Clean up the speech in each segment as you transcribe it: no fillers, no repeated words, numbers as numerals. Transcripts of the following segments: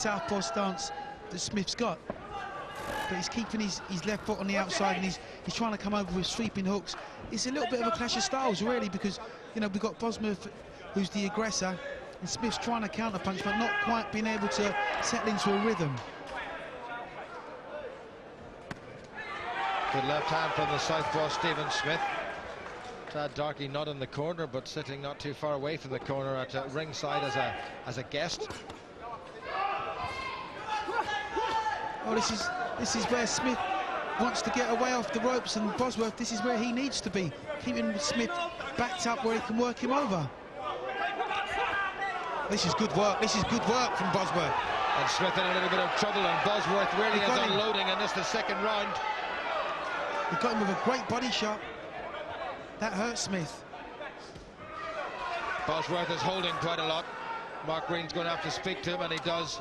southpaw stance that Smith's got, but he's keeping his left foot on the outside, and he's trying to come over with sweeping hooks. It's a little bit of a clash of styles, really, because, you know, we've got Bosworth, who's the aggressor, and Smith's trying to counter-punch, but not quite being able to settle into a rhythm. Good left hand from the southpaw Stephen Smith. Tad Darkey not in the corner, but sitting not too far away from the corner at ringside as a guest. Oh, this is where Smith wants to get away off the ropes, and Bosworth, this is where he needs to be, keeping Smith backed up where he can work him over. This is good work. This is good work from Bosworth. And Smith in a little bit of trouble, and Bosworth really is unloading in this, the second round. He got him with a great body shot. That hurt Smith. Bosworth is holding quite a lot. Mark Green's going to have to speak to him, and he does.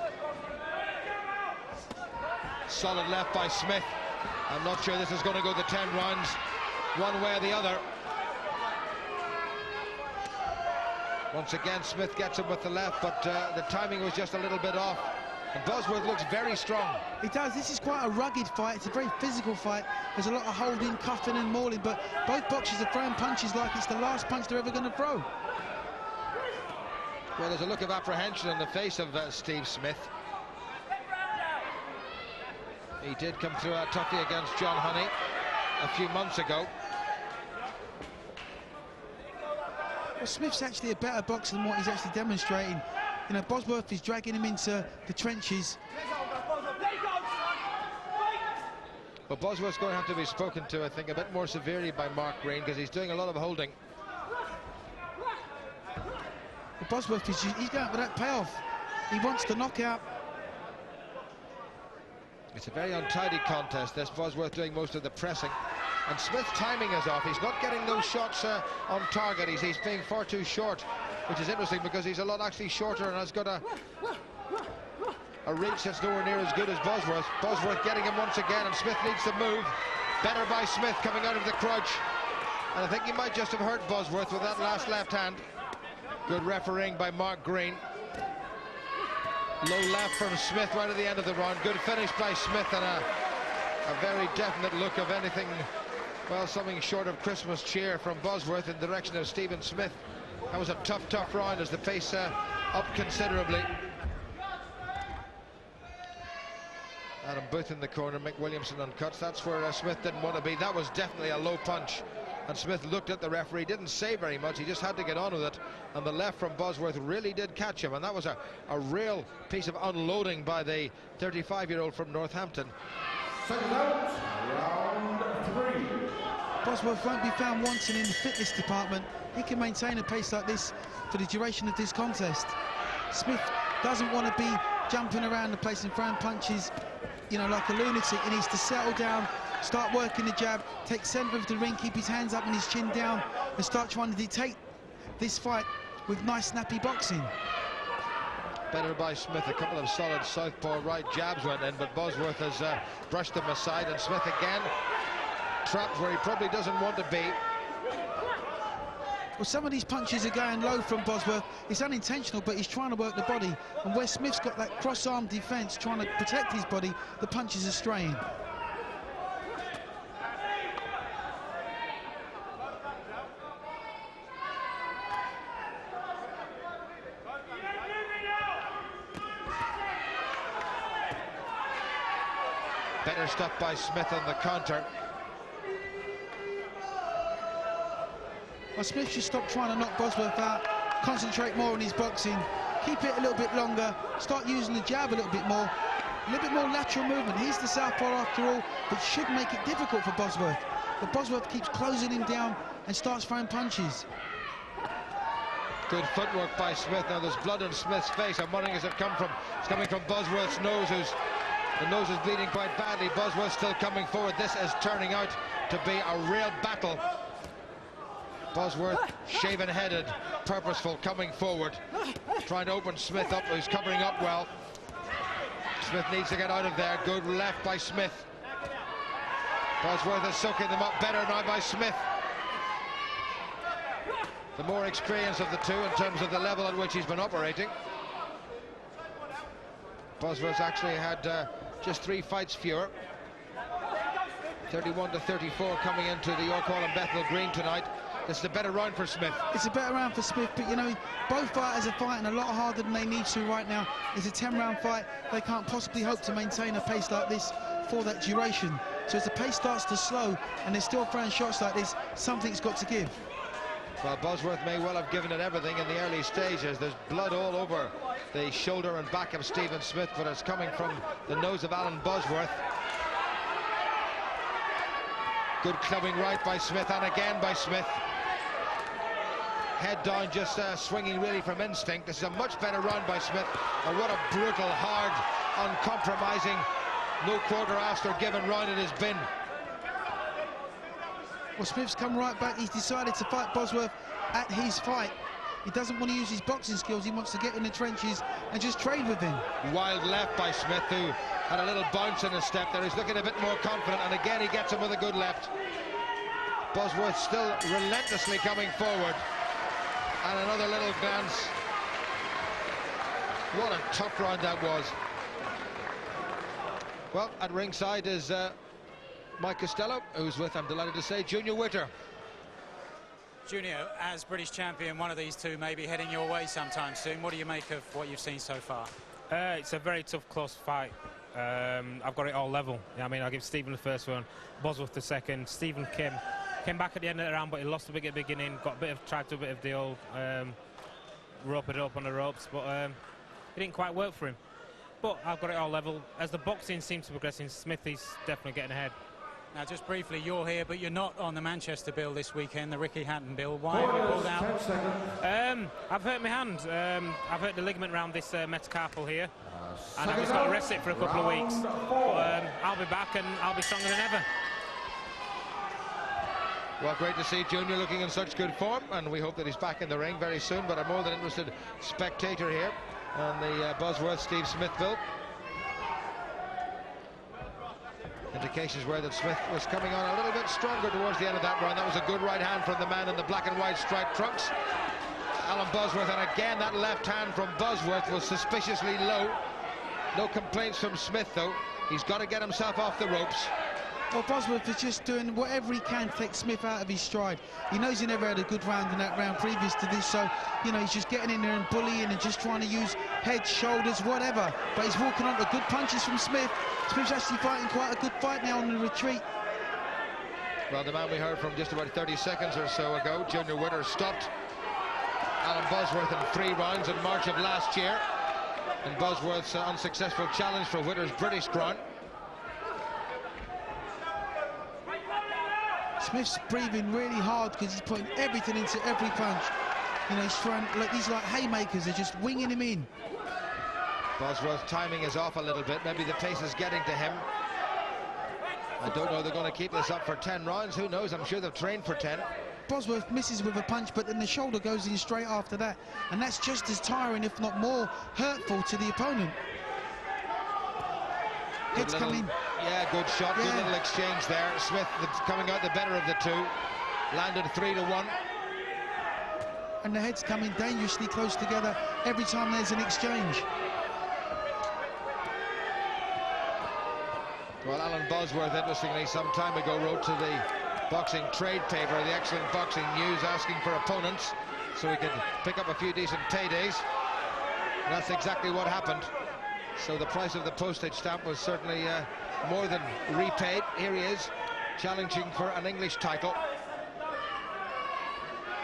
Solid left by Smith. I'm not sure this is going to go the 10 rounds one way or the other. Once again, Smith gets him with the left, but the timing was just a little bit off. And Bosworth looks very strong. He does. This is quite a rugged fight. It's a very physical fight. There's a lot of holding, cuffing and mauling, but both boxers are throwing punches like it's the last punch they're ever going to throw. Well, there's a look of apprehension on the face of Steve Smith. He did come through a toughie against John Honey a few months ago. Well, Smith's actually a better boxer than what he's actually demonstrating. You know, Bosworth is dragging him into the trenches. But Bosworth's going to have to be spoken to, I think, a bit more severely by Mark Green, because he's doing a lot of holding. Well, Bosworth, he's going for that payoff. He wants the knockout. It's a very untidy contest, this. Bosworth doing most of the pressing. And Smith's timing is off. He's not getting those shots on target. He's being far too short, which is interesting because he's a lot actually shorter and has got a reach that's nowhere near as good as Bosworth. Bosworth getting him once again, and Smith needs to move. Better by Smith coming out of the crouch. And I think he might just have hurt Bosworth with that last left hand. Good refereeing by Mark Green. Low left from Smith right at the end of the round. Good finish by Smith, and a very definite look of anything, well, something short of Christmas cheer from Bosworth in the direction of Stephen Smith. That was a tough round as the pace up considerably. Adam Booth in the corner, Mick Williamson on cuts. That's where Smith didn't want to be. That was definitely a low punch. And Smith looked at the referee, didn't say very much, he just had to get on with it. And the left from Bosworth really did catch him, and that was a real piece of unloading by the 35-year-old from Northampton. Second out, round 3. Bosworth won't be found wanting in the fitness department. He can maintain a pace like this for the duration of this contest. Smith doesn't want to be jumping around the place and throwing punches, you know, like a lunatic. He needs to settle down, start working the jab, take centre of the ring, keep his hands up and his chin down, and start trying to dictate this fight with nice snappy boxing. Better by Smith. A couple of solid southpaw right jabs went in, but Bosworth has brushed them aside, and Smith again trapped where he probably doesn't want to be. Well, some of these punches are going low from Bosworth. It's unintentional, but he's trying to work the body, and where Smith's got that cross-arm defence trying to protect his body, the punches are straying. Better stuff by Smith on the counter. Well, Smith should stop trying to knock Bosworth out, concentrate more on his boxing, keep it a little bit longer, start using the jab a little bit more lateral movement. He's the southpaw after all, but should make it difficult for Bosworth. But Bosworth keeps closing him down and starts throwing punches. Good footwork by Smith. Now there's blood on Smith's face. I'm wondering, is it come from? It's coming from Bosworth's nose. The nose is bleeding quite badly. Bosworth still coming forward. This is turning out to be a real battle. Bosworth, shaven-headed, purposeful, coming forward, trying to open Smith up, who's covering up well. Smith needs to get out of there. Good left by Smith. Bosworth is soaking them up better now by Smith. The more experience of the two in terms of the level at which he's been operating. Bosworth's actually had just 3 fights fewer. 31-34 coming into the York Hall and Bethnal Green tonight. This is a better round for Smith. It's a better round for Smith, but you know, both fighters are fighting a lot harder than they need to right now. It's a 10-round fight. They can't possibly hope to maintain a pace like this for that duration. So as the pace starts to slow and they're still throwing shots like this, something's got to give. Well, Bosworth may well have given it everything in the early stages. There's blood all over the shoulder and back of Stephen Smith, but it's coming from the nose of Alan Bosworth. Good clubbing right by Smith, and again by Smith. Head down, just swinging really from instinct. This is a much better round by Smith. And what a brutal, hard, uncompromising, no quarter asked or given round it has been. Well, Smith's come right back. He's decided to fight Bosworth at his fight. He doesn't want to use his boxing skills. He wants to get in the trenches and just trade with him. Wild left by Smith, who had a little bounce in his step there. He's looking a bit more confident, and again he gets him with a good left. Bosworth still relentlessly coming forward. And another little glance. What a tough round that was. Well, at ringside is Mike Costello, who's with, I'm delighted to say, Junior Witter. Junior, as British champion, one of these two may be heading your way sometime soon. What do you make of what you've seen so far? It's a very tough, close fight. I've got it all level. I mean, I'll give Stephen the first one, Bosworth the second. Stephen came back at the end of the round, but he lost a bit at the beginning. Tried to do a bit of the old rope it up on the ropes, but it didn't quite work for him. But I've got it all level. As the boxing seems to progress in Smith, he's definitely getting ahead. Now, just briefly, you're here, but you're not on the Manchester bill this weekend, the Ricky Hatton bill. Why have you pulled out? I've hurt my hand. I've hurt the ligament around this metacarpal here, and I've just got to rest it for a couple of weeks. But I'll be back, and I'll be stronger than ever. Well, great to see Junior looking in such good form, and we hope that he's back in the ring very soon. But I'm more than interested spectator here on the Bosworth Steve Smith bill. Indications were that Smith was coming on a little bit stronger towards the end of that round. That was a good right hand from the man in the black and white striped trunks, Alan Bosworth, and again that left hand from Bosworth was suspiciously low. No complaints from Smith though. He's got to get himself off the ropes. Well, Bosworth is just doing whatever he can to take Smith out of his stride. He knows he never had a good round in that round previous to this, so, you know, he's just getting in there and bullying and just trying to use head, shoulders, whatever. But he's walking on to good punches from Smith. Smith's actually fighting quite a good fight now on the retreat. Well, the man we heard from just about 30 seconds or so ago, Junior Witter, stopped Alan Bosworth in 3 rounds in March of last year. And Bosworth's unsuccessful challenge for Witter's British crown. Smith's breathing really hard because he's putting everything into every punch. You know, he's trying, like, these like haymakers are just winging him in. Bosworth's timing is off a little bit. Maybe the pace is getting to him. I don't know they're going to keep this up for 10 rounds. Who knows? I'm sure they've trained for 10. Bosworth misses with a punch, but then the shoulder goes in straight after that. And that's just as tiring, if not more hurtful to the opponent. Head's coming. Yeah, good shot. Good little exchange there. Smith coming out the better of the two. Landed 3-1. And the head's coming dangerously close together every time there's an exchange. Well, Alan Bosworth, interestingly, some time ago wrote to the boxing trade paper, the Excellent Boxing News, asking for opponents so he could pick up a few decent paydays. And that's exactly what happened. So the price of the postage stamp was certainly more than repaid. Here he is, challenging for an English title.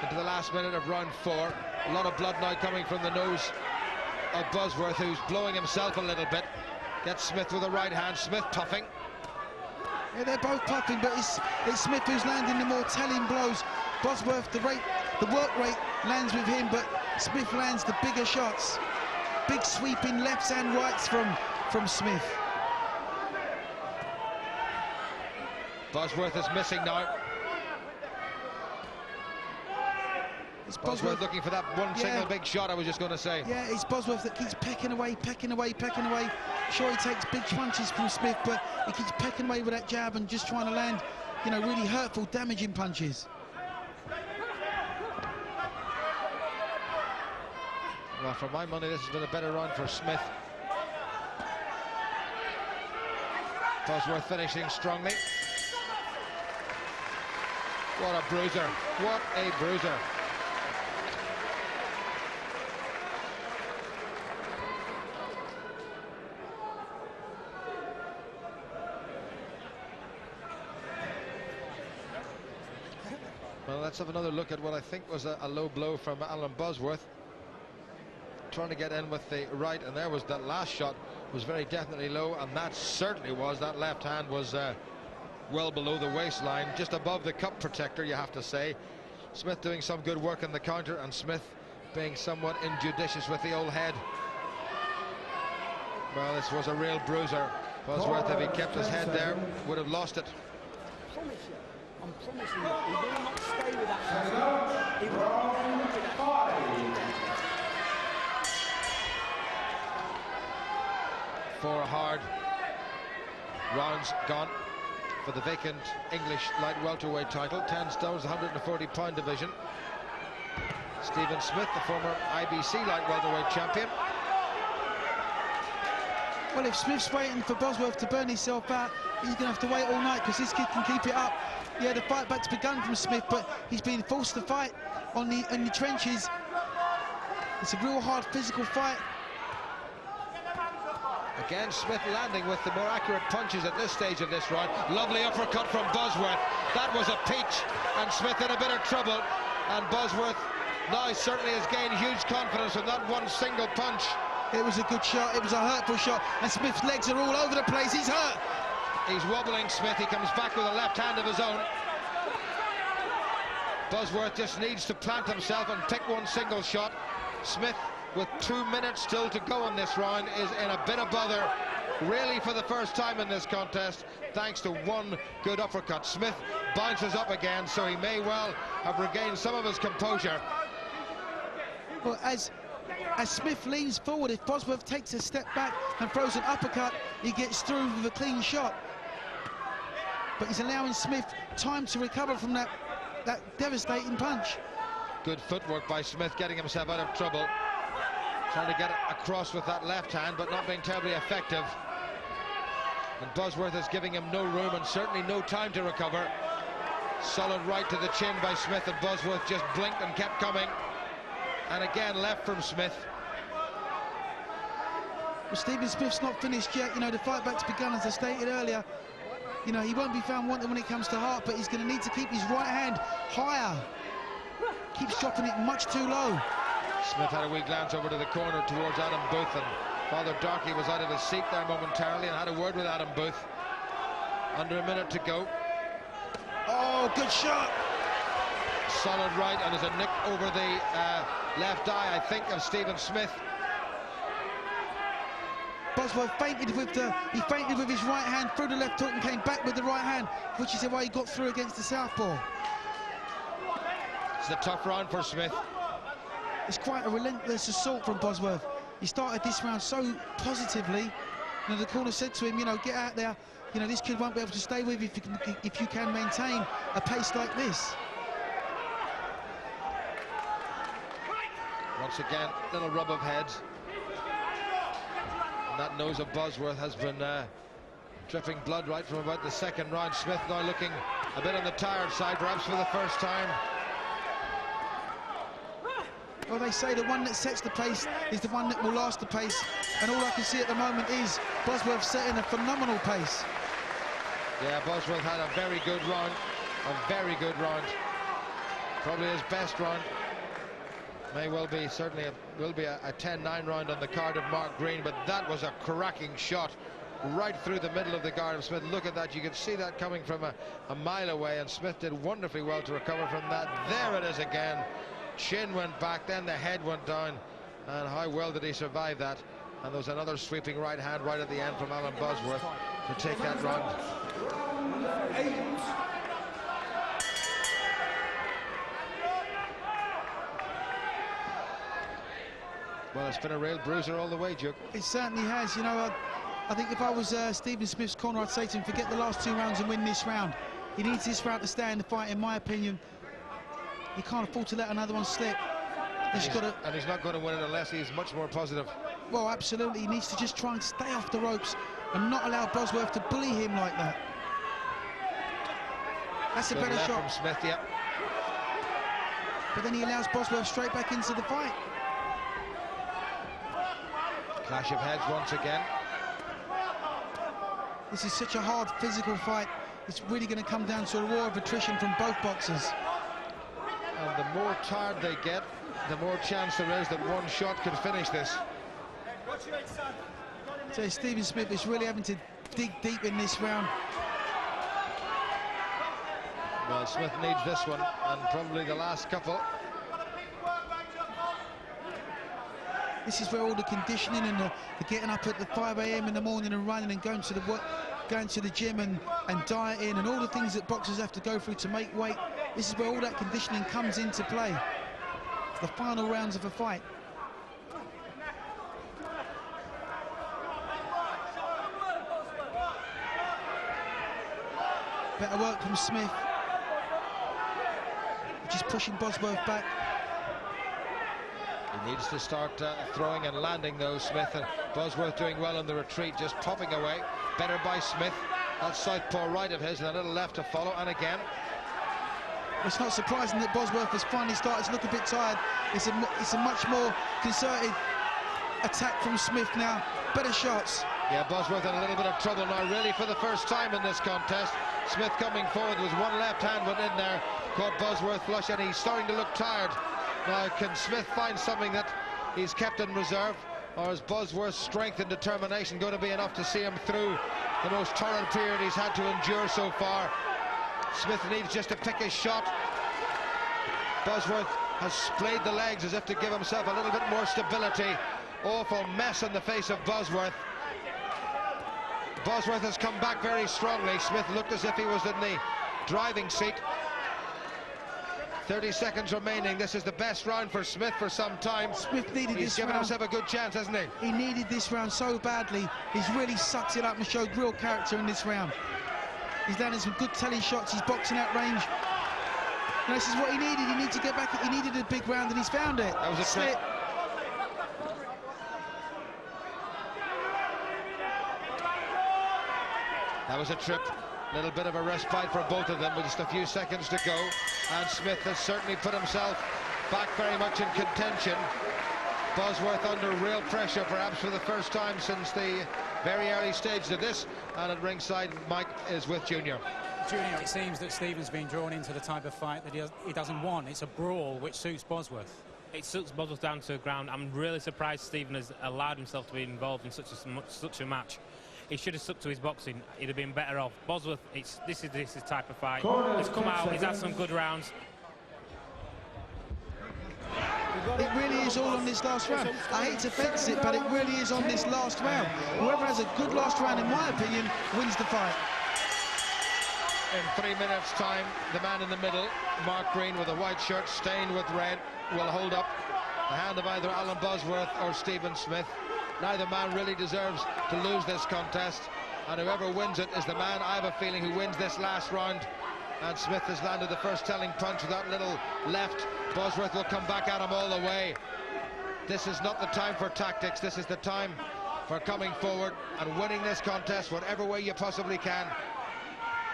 Into the last minute of round 4. A lot of blood now coming from the nose of Bosworth, who's blowing himself a little bit. Gets Smith with a right hand. Smith toughing. Yeah, they're both puffing, but it's Smith who's landing the more telling blows. Bosworth, the work rate lands with him, but Smith lands the bigger shots. Big sweeping lefts and rights from Smith. Bosworth is missing now. It's Bosworth looking for that one single big shot, I was just going to say. Yeah, it's Bosworth that keeps pecking away. Sure, he takes big punches from Smith, but he keeps pecking away with that jab and just trying to land, you know, really hurtful, damaging punches. Well, for my money, this has been a better round for Smith. Bosworth finishing strongly. What a bruiser. What a bruiser. Well, let's have another look at what I think was a low blow from Alan Bosworth. Trying to get in with the right, and there was that last shot was very definitely low, and that certainly was. That left hand was well below the waistline, just above the cup protector, you have to say. Smith doing some good work in the counter, and Smith being somewhat injudicious with the old head. Well, this was a real bruiser. Bosworth, if he kept his head there, would have lost it. I'm promising you, he will not stay with that. He will not stay with that. 4 hard rounds gone for the vacant English light welterweight title. 10 stones, the 140-pound division. Stephen Smith, the former IBC light welterweight champion. Well, if Smith's waiting for Bosworth to burn himself out, he's going to have to wait all night, because this kid can keep it up. Yeah, the fight back's begun from Smith, but he's been forced to fight in the trenches. It's a real hard physical fight. Again, Smith landing with the more accurate punches at this stage of this round. Lovely uppercut from Bosworth. That was a peach, and Smith in a bit of trouble. And Bosworth now certainly has gained huge confidence from that one single punch. It was a good shot, it was a hurtful shot, and Smith's legs are all over the place, he's hurt. He's wobbling, Smith. He comes back with a left hand of his own. Bosworth just needs to plant himself and pick one single shot. Smith, with 2 minutes still to go in this round, is in a bit of bother, really for the first time in this contest, thanks to one good uppercut. Smith bounces up again, so he may well have regained some of his composure. Well, as Smith leans forward, if Bosworth takes a step back and throws an uppercut, he gets through with a clean shot. But he's allowing Smith time to recover from that devastating punch. Good footwork by Smith, getting himself out of trouble. Trying to get it across with that left hand, but not being terribly effective. And Bosworth is giving him no room and certainly no time to recover. Solid right to the chin by Smith, and Bosworth just blinked and kept coming. And again, left from Smith. Well, Stephen Smith's not finished yet. You know, the fight back's begun, as I stated earlier. You know, he won't be found wanting when it comes to heart, but he's going to need to keep his right hand higher. Keeps dropping it much too low. Smith had a wee glance over to the corner towards Adam Booth, and Father Darkey was out of his seat there momentarily and had a word with Adam Booth. Under a minute to go. Oh, good shot. Solid right, and there's a nick over the left eye, I think, of Stephen Smith. Bosworth fainted with his right hand through the left hook and came back with the right hand, which is why he got through against the southpaw. It's a tough round for Smith. It's quite a relentless assault from Bosworth. He started this round so positively. You know, the corner said to him, you know, get out there. You know, this kid won't be able to stay with you if you can maintain a pace like this. Once again, little rub of heads. And that nose of Bosworth has been dripping blood right from about the second round. Smith now looking a bit on the tired side, perhaps for the first time. Well, they say the one that sets the pace is the one that will last the pace. And all I can see at the moment is Bosworth setting a phenomenal pace. Yeah, Bosworth had a very good round. A very good round. Probably his best round. May well be, certainly will be a 10-9 round on the card of Mark Green, but that was a cracking shot right through the middle of the guard of Smith. Look at that, you could see that coming from a mile away, and Smith did wonderfully well to recover from that. There it is again. Chin went back, then the head went down, and how well did he survive that? And there was another sweeping right hand right at the end from Alan Bosworth to take that round. Well, it's been a real bruiser all the way, Duke. It certainly has. You know, I think if I was Stephen Smith's corner, I'd say to him, forget the last 2 rounds and win this round. He needs this round to stay in the fight, in my opinion. He can't afford to let another one slip. And he's not going to win it unless he's much more positive. Well, absolutely. He needs to just try and stay off the ropes and not allow Bosworth to bully him like that. That's a better shot from Smith, yeah. But then he allows Bosworth straight back into the fight. Clash of heads once again. This is such a hard physical fight. It's really going to come down to a war of attrition from both boxers. And the more tired they get, the more chance there is that one shot could finish this. So Stephen Smith is really having to dig deep in this round. Well, Smith needs this one, and probably the last couple. This is where all the conditioning and the getting up at the 5 a.m. in the morning and running and going to the gym and dieting and all the things that boxers have to go through to make weight. This is where all that conditioning comes into play. The final rounds of a fight. Better work from Smith. Just pushing Bosworth back. He needs to start throwing and landing those, Smith, and Bosworth doing well in the retreat, just popping away. Better by Smith. That southpaw right of his and a little left to follow, and again. It's not surprising that Bosworth has finally started to look a bit tired. It's a much more concerted attack from Smith now. Better shots. Yeah, Bosworth in a little bit of trouble now, really, for the first time in this contest. Smith coming forward, was one left hand went in there, caught Bosworth flush, and he's starting to look tired. Now, can Smith find something that he's kept in reserve, or is Bosworth's strength and determination going to be enough to see him through the most torrid period he's had to endure so far? Smith needs just to pick his shot. Bosworth has splayed the legs as if to give himself a little bit more stability. Awful mess on the face of Bosworth. Bosworth has come back very strongly. Smith looked as if he was in the driving seat. 30 seconds remaining. This is the best round for Smith for some time. Smith needed this round. He's given himself a good chance, hasn't he? He needed this round so badly. He's really sucked it up and showed real character in this round. He's landed some good telly shots. He's boxing at range. And this is what he needed. He needed to get back. He needed a big round, and he's found it. That was a slip. That was a trip. A little bit of a respite for both of them with just a few seconds to go. And Smith has certainly put himself back very much in contention. Bosworth under real pressure, perhaps for the first time since the very early stages of this. And at ringside, Mike is with Junior. Junior, it seems that Stephen's been drawn into the type of fight that he doesn't want. It's a brawl, which suits Bosworth. It suits Bosworth down to the ground. I'm really surprised Stephen has allowed himself to be involved in such a match. He should have stuck to his boxing. He'd have been better off. Bosworth, this is the type of fight. He's come out, he's had some good rounds. It really is all on this last round. I hate to fence it, but it really is on this last round. Whoever has a good last round, in my opinion, wins the fight. In 3 minutes' time, the man in the middle, Mark Green, with a white shirt stained with red, will hold up the hand of either Alan Bosworth or Stephen Smith. Neither man really deserves to lose this contest, and whoever wins it is the man, I have a feeling, who wins this last round. And Smith has landed the first telling punch with that little left. Bosworth will come back at him all the way. This is not the time for tactics. This is the time for coming forward and winning this contest whatever way you possibly can.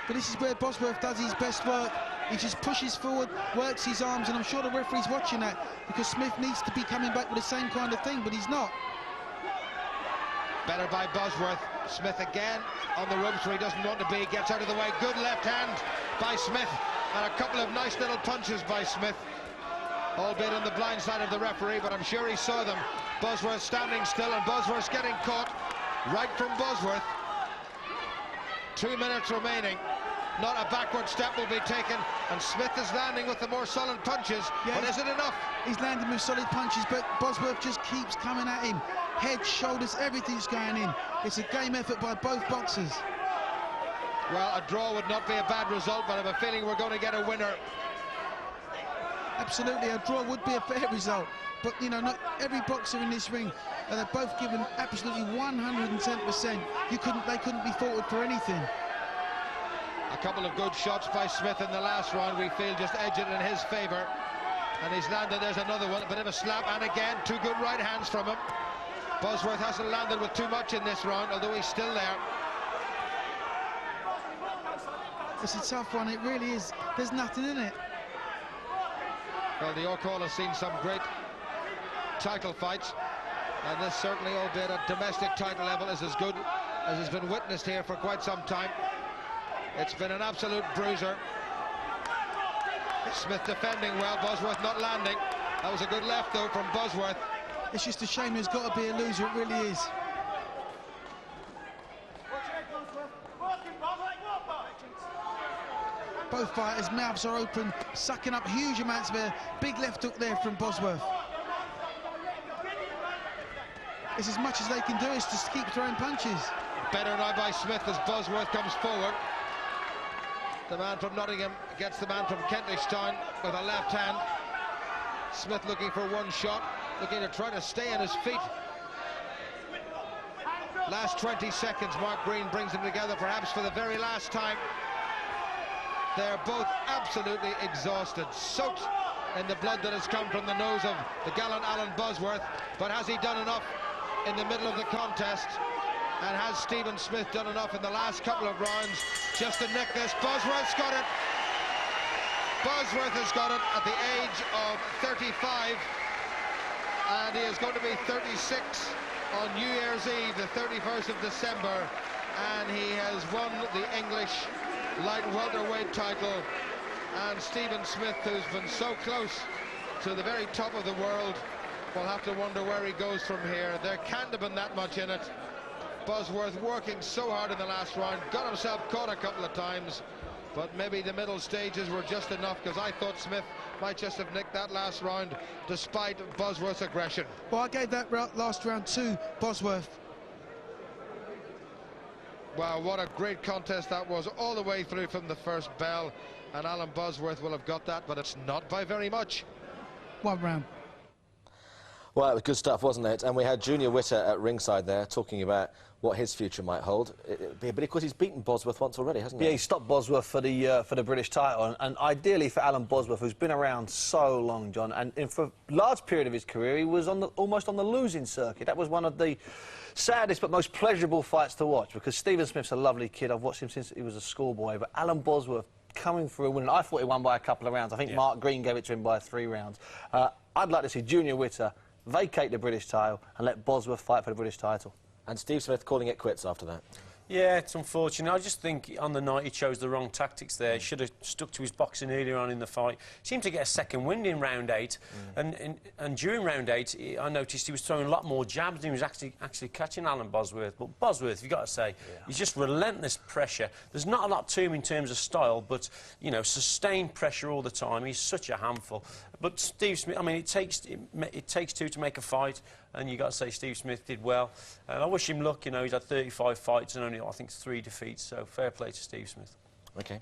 But this is where Bosworth does his best work. He just pushes forward, works his arms, and I'm sure the referee's watching that, because Smith needs to be coming back with the same kind of thing, but he's not. Better by Bosworth. Smith again on the ropes where he doesn't want to be. Gets out of the way. Good left hand by Smith. And a couple of nice little punches by Smith. Albeit on the blind side of the referee, but I'm sure he saw them. Bosworth standing still, and Bosworth's getting caught right from Bosworth. 2 minutes remaining. Not a backward step will be taken, and Smith is landing with the more solid punches. Yeah, but is it enough? He's landing with solid punches, but Bosworth just keeps coming at him. Head, shoulders, everything's going in. It's a game effort by both boxers. Well, a draw would not be a bad result, but I have a feeling we're going to get a winner. Absolutely, a draw would be a fair result. But, you know, not every boxer in this ring, they're both given absolutely 110%. They couldn't be faulted for anything. A couple of good shots by Smith in the last round, we feel, just edged it in his favour. And he's landed, there's another one, a bit of a slap, and again, two good right hands from him. Bosworth hasn't landed with too much in this round, although he's still there. It's a tough one, it really is. There's nothing in it. Well, the York Hall has seen some great title fights, and this certainly, albeit at domestic title level, is as good as has been witnessed here for quite some time. It's been an absolute bruiser. Smith defending well, Bosworth not landing. That was a good left, though, from Bosworth. It's just a shame there's got to be a loser, it really is. Both fighters' mouths are open, sucking up huge amounts of air. Big left hook there from Bosworth. It's as much as they can do is just keep throwing punches. Better now by Smith as Bosworth comes forward. The man from Nottingham gets the man from Kentish Town with a left hand. Smith looking for one shot, looking to try to stay on his feet. Last 20 seconds, Mark Green brings them together, perhaps for the very last time. They're both absolutely exhausted, soaked in the blood that has come from the nose of the gallant Alan Bosworth. But has he done enough in the middle of the contest? And has Stephen Smith done enough in the last couple of rounds just to nick this? Bosworth's got it. Bosworth has got it at the age of 35. And he is going to be 36 on New Year's Eve, the 31st of December. And he has won the English light welterweight title. And Stephen Smith, who's been so close to the very top of the world, will have to wonder where he goes from here. There can't have been that much in it. Bosworth working so hard in the last round, got himself caught a couple of times, but maybe the middle stages were just enough, because I thought Smith might just have nicked that last round despite Bosworth's aggression. Well, I gave that last round to Bosworth. Wow, what a great contest that was, all the way through from the first bell, and Alan Bosworth will have got that, but it's not by very much. One round. Well, it was good stuff, wasn't it? And we had Junior Witter at ringside there talking about what his future might hold. But of course, he's beaten Bosworth once already, hasn't he? Yeah, he stopped Bosworth for the British title, and ideally for Alan Bosworth, who's been around so long, John, and for a large period of his career, he was almost on the losing circuit. That was one of the saddest but most pleasurable fights to watch, because Stephen Smith's a lovely kid. I've watched him since he was a schoolboy, but Alan Bosworth coming through a win. I thought he won by a couple of rounds. I think Mark Green gave it to him by 3 rounds. I'd like to see Junior Witter vacate the British title and let Bosworth fight for the British title. And Steve Smith calling it quits after that. Yeah, it's unfortunate. I just think on the night he chose the wrong tactics there. He should have stuck to his boxing earlier on in the fight. Seemed to get a second wind in round 8, and during round 8, I noticed he was throwing a lot more jabs and he was actually catching Alan Bosworth. But Bosworth, you've got to say, he's just relentless pressure. There's not a lot to him in terms of style, but, you know, sustained pressure all the time. He's such a handful. But Steve Smith, I mean, it takes 2 to make a fight, and you've got to say Steve Smith did well. And I wish him luck. You know, he's had 35 fights and only, I think, 3 defeats, so fair play to Steve Smith. OK.